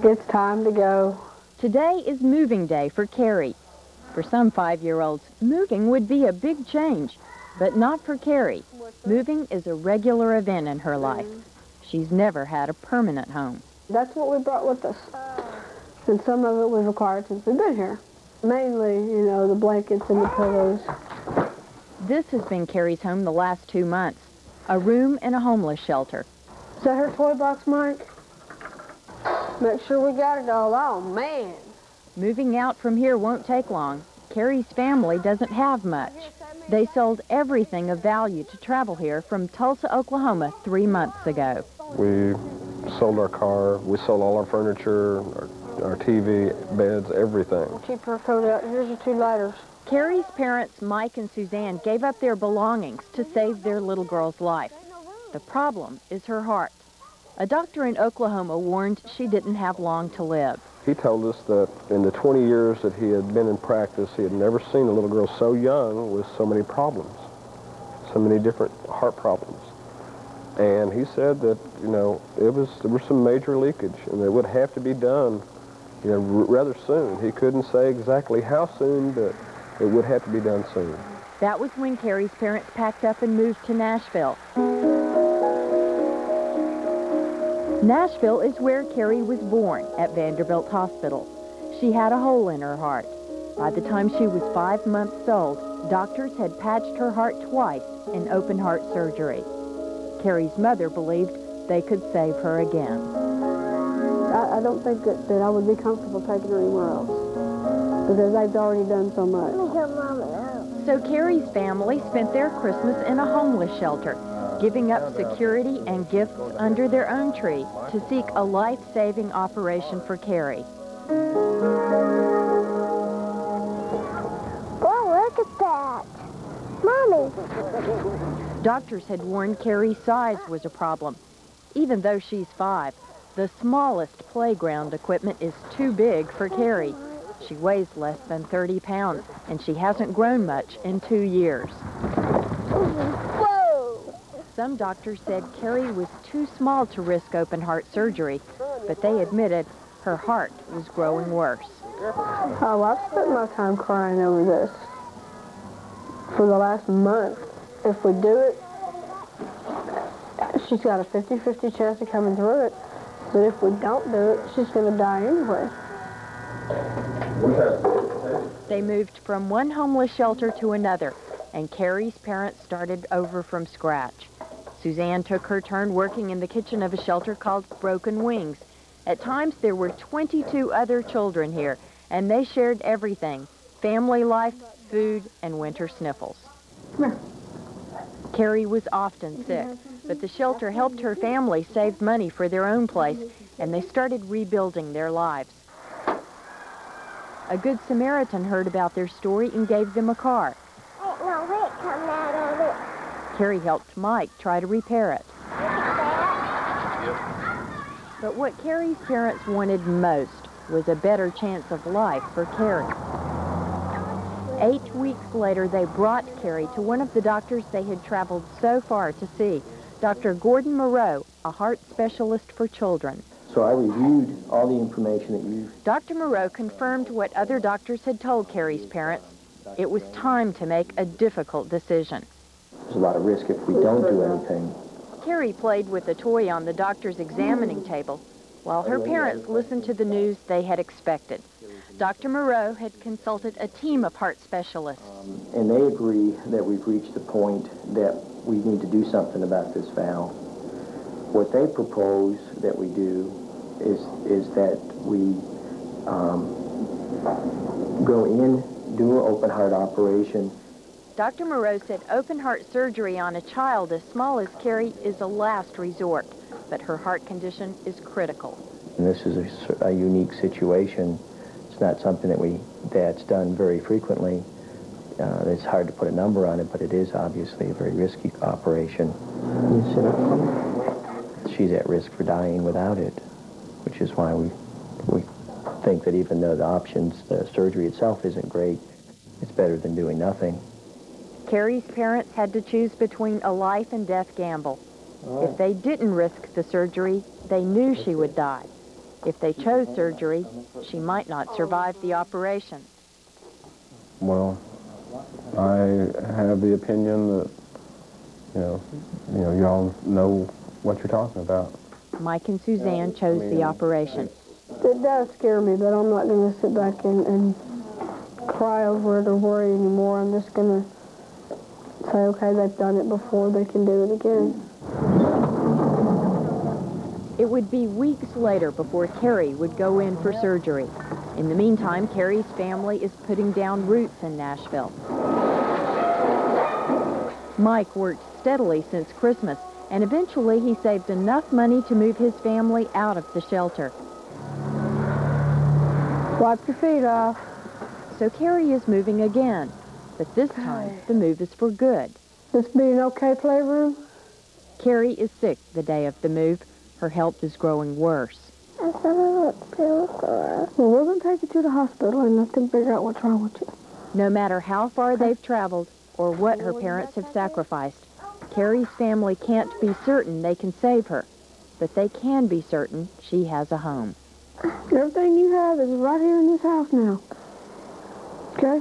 It's time to go. Today is moving day for Carrie. For some 5-year-olds, moving would be a big change, but not for Carrie. Moving is a regular event in her life. She's never had a permanent home. That's what we brought with us. And some of it we've acquired since we've been here. Mainly, you know, the blankets and the pillows. This has been Carrie's home the last 2 months, a room in a homeless shelter. Is that her toy box, Mike? Make sure we got it all. Oh, man. Moving out from here won't take long. Carrie's family doesn't have much. They sold everything of value to travel here from Tulsa, Oklahoma 3 months ago. We sold our car, we sold all our furniture, our TV, beds, everything. Keep her coat out. Here's your 2 lighters. Carrie's parents, Mike and Suzanne, gave up their belongings to save their little girl's life. The problem is her heart. A doctor in Oklahoma warned she didn't have long to live. He told us that in the 20 years that he had been in practice, he had never seen a little girl so young with so many problems, so many different heart problems. And he said that, you know, there was some major leakage and it would have to be done, you know, rather soon. He couldn't say exactly how soon, but it would have to be done soon. That was when Carrie's parents packed up and moved to Nashville. Nashville is where Carrie was born, at Vanderbilt Hospital. She had a hole in her heart. By the time she was 5 months old, doctors had patched her heart twice in open heart surgery. Carrie's mother believed they could save her again. I don't think that I would be comfortable taking her anywhere else, because they've already done so much. So Carrie's family spent their Christmas in a homeless shelter, giving up security and gifts under their own tree to seek a life-saving operation for Carrie. Oh, look at that. Mommy. Doctors had warned Carrie's size was a problem. Even though she's 5, the smallest playground equipment is too big for Carrie. She weighs less than 30 pounds, and she hasn't grown much in 2 years. Some doctors said Carrie was too small to risk open heart surgery, but they admitted her heart was growing worse. Oh, I've spent my time crying over this for the last month. If we do it, she's got a 50-50 chance of coming through it. But if we don't do it, she's going to die anyway. They moved from one homeless shelter to another, and Carrie's parents started over from scratch. Suzanne took her turn working in the kitchen of a shelter called Broken Wings. At times, there were 22 other children here, and they shared everything: family life, food, and winter sniffles. Come here. Carrie was often sick, but the shelter helped her family save money for their own place, and they started rebuilding their lives. A Good Samaritan heard about their story and gave them a car. Ain't no wick coming out of it. Carrie helped Mike try to repair it. But what Carrie's parents wanted most was a better chance of life for Carrie. 8 weeks later, they brought Carrie to one of the doctors they had traveled so far to see, Dr. Gordon Moreau, a heart specialist for children. So I reviewed all the information that you... Dr. Moreau confirmed what other doctors had told Carrie's parents. It was time to make a difficult decision. There's a lot of risk if we don't do anything. Carrie played with a toy on the doctor's examining table, while her parents listened to the news they had expected. Dr. Moreau had consulted a team of heart specialists. And they agree that we've reached the point that we need to do something about this valve. What they propose that we do is that we go in, do an open heart operation. Dr. Moreau said open heart surgery on a child as small as Carrie is a last resort, but her heart condition is critical. And this is a unique situation. It's not something that's done very frequently. It's hard to put a number on it, but it is obviously a very risky operation. She's at risk for dying without it, which is why we think that even though the surgery itself isn't great, it's better than doing nothing. Carrie's parents had to choose between a life and death gamble. If they didn't risk the surgery, they knew she would die. If they chose surgery, she might not survive the operation. Well, I have the opinion that, y'all know what you're talking about. Mike and Suzanne chose the operation. It does scare me, but I'm not going to sit back and cry over it or worry anymore. I'm just going to say, okay, they've done it before, they can do it again. It would be weeks later before Kari would go in for surgery. In the meantime, Kari's family is putting down roots in Nashville. Mike worked steadily since Christmas, and eventually he saved enough money to move his family out of the shelter. Wipe your feet off. So Kari is moving again, but this time the move is for good. This be an okay playroom? Kari is sick the day of the move. Her health is growing worse. I thought I looked too good. Well, we're going to take you to the hospital and let them figure out what's wrong with you. No matter how far they've traveled or what her parents have sacrificed, Kari's family can't be certain they can save her, but they can be certain she has a home. Everything you have is right here in this house now. Okay?